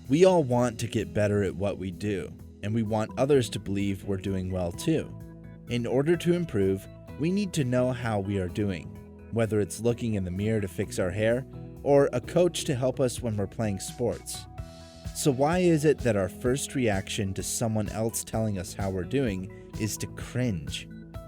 We all want to get better at what we do, and we want others to believe we're doing well too. In order to improve, we need to know how we are doing, whether it's looking in the mirror to fix our hair or a coach to help us when we're playing sports. So why is it that our first reaction to someone else telling us how we're doing is to cringe?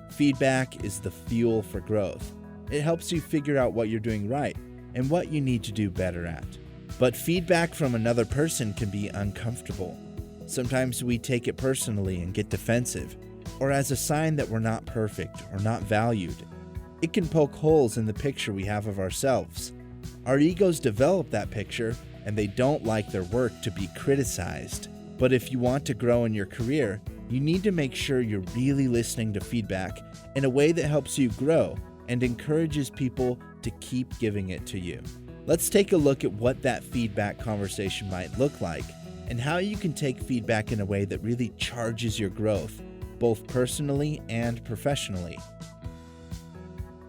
Feedback is the fuel for growth. It helps you figure out what you're doing right and what you need to do better at. But feedback from another person can be uncomfortable. Sometimes we take it personally and get defensive, or as a sign that we're not perfect or not valued. It can poke holes in the picture we have of ourselves. Our egos develop that picture, and they don't like their work to be criticized. But if you want to grow in your career, you need to make sure you're really listening to feedback in a way that helps you grow and encourages people to keep giving it to you. Let's take a look at what that feedback conversation might look like and how you can take feedback in a way that really charges your growth, both personally and professionally.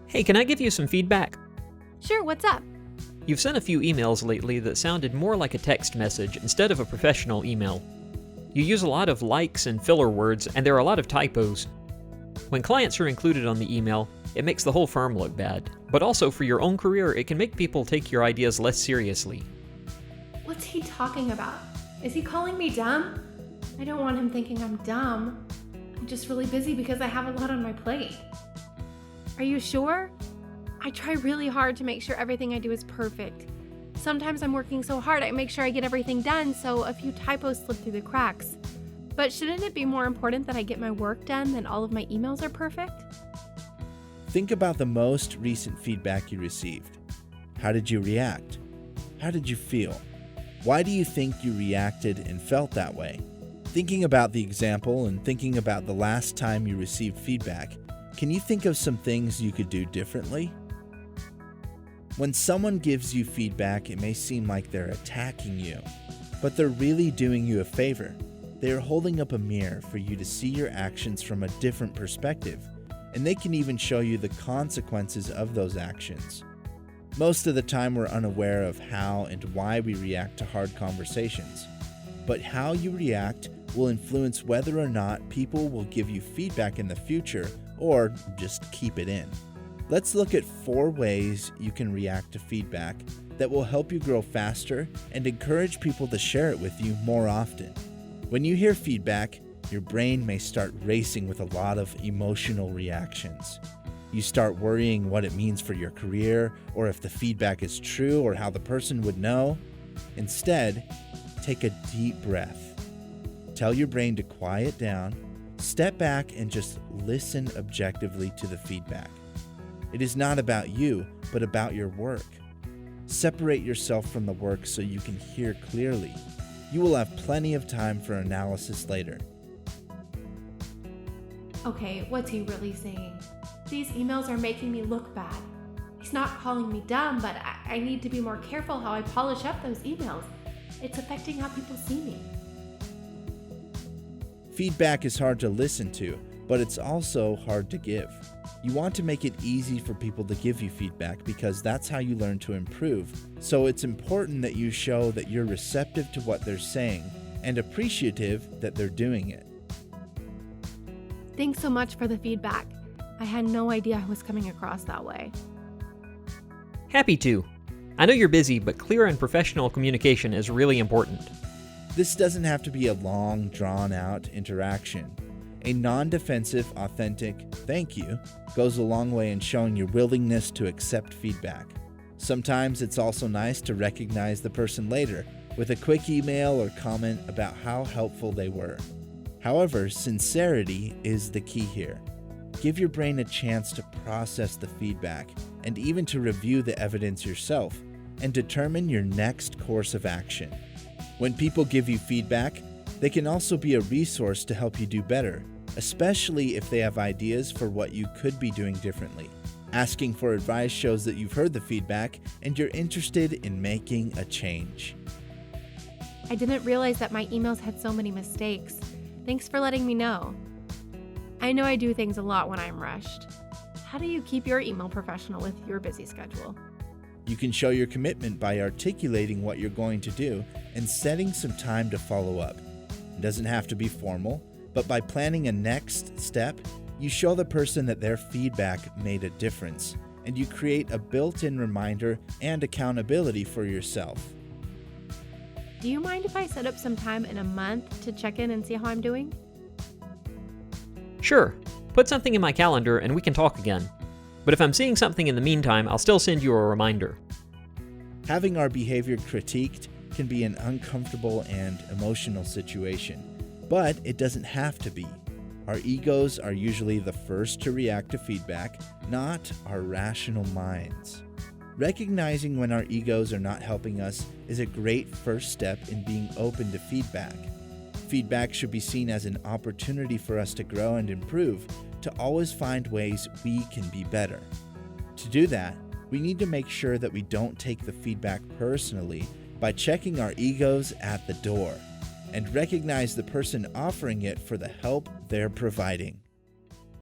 Hey, can I give you some feedback? Sure, what's up? You've sent a few emails lately that sounded more like a text message instead of a professional email. You use a lot of likes and filler words, and there are a lot of typos. When clients are included on the email, it makes the whole firm look bad. But also for your own career, it can make people take your ideas less seriously. What's he talking about? Is he calling me dumb? I don't want him thinking I'm dumb. I'm just really busy because I have a lot on my plate. Are you sure? I try really hard to make sure everything I do is perfect. Sometimes I'm working so hard I make sure I get everything done, so a few typos slip through the cracks. But shouldn't it be more important that I get my work done than all of my emails are perfect? Think about the most recent feedback you received. How did you react? How did you feel? Why do you think you reacted and felt that way? Thinking about the example and thinking about the last time you received feedback, can you think of some things you could do differently? When someone gives you feedback, it may seem like they're attacking you, but they're really doing you a favor. They are holding up a mirror for you to see your actions from a different perspective, and they can even show you the consequences of those actions. Most of the time, we're unaware of how and why we react to hard conversations, but how you react will influence whether or not people will give you feedback in the future or just keep it in. Let's look at 4 ways you can react to feedback that will help you grow faster and encourage people to share it with you more often. When you hear feedback, your brain may start racing with a lot of emotional reactions. You start worrying what it means for your career, or if the feedback is true, or how the person would know. Instead, take a deep breath. Tell your brain to quiet down, step back, and just listen objectively to the feedback. It is not about you, but about your work. Separate yourself from the work so you can hear clearly. You will have plenty of time for analysis later. Okay, what's he really saying? These emails are making me look bad. He's not calling me dumb, but I need to be more careful how I polish up those emails. It's affecting how people see me. Feedback is hard to listen to, but it's also hard to give. You want to make it easy for people to give you feedback because that's how you learn to improve. So it's important that you show that you're receptive to what they're saying and appreciative that they're doing it. Thanks so much for the feedback. I had no idea I was coming across that way. Happy to. I know you're busy, but clear and professional communication is really important. This doesn't have to be a long, drawn-out interaction. A non-defensive, authentic thank you goes a long way in showing your willingness to accept feedback. Sometimes it's also nice to recognize the person later with a quick email or comment about how helpful they were. However, sincerity is the key here. Give your brain a chance to process the feedback and even to review the evidence yourself and determine your next course of action. When people give you feedback, they can also be a resource to help you do better, especially if they have ideas for what you could be doing differently. Asking for advice shows that you've heard the feedback and you're interested in making a change. I didn't realize that my emails had so many mistakes. Thanks for letting me know. I know I do things a lot when I'm rushed. How do you keep your email professional with your busy schedule? You can show your commitment by articulating what you're going to do and setting some time to follow up. It doesn't have to be formal, but by planning a next step, you show the person that their feedback made a difference, and you create a built-in reminder and accountability for yourself. Do you mind if I set up some time in a month to check in and see how I'm doing? Sure, put something in my calendar and we can talk again. But if I'm seeing something in the meantime, I'll still send you a reminder. Having our behavior critiqued can be an uncomfortable and emotional situation, but it doesn't have to be. Our egos are usually the first to react to feedback, not our rational minds. Recognizing when our egos are not helping us is a great first step in being open to feedback. Feedback should be seen as an opportunity for us to grow and improve, to always find ways we can be better. To do that, we need to make sure that we don't take the feedback personally by checking our egos at the door and recognize the person offering it for the help they're providing.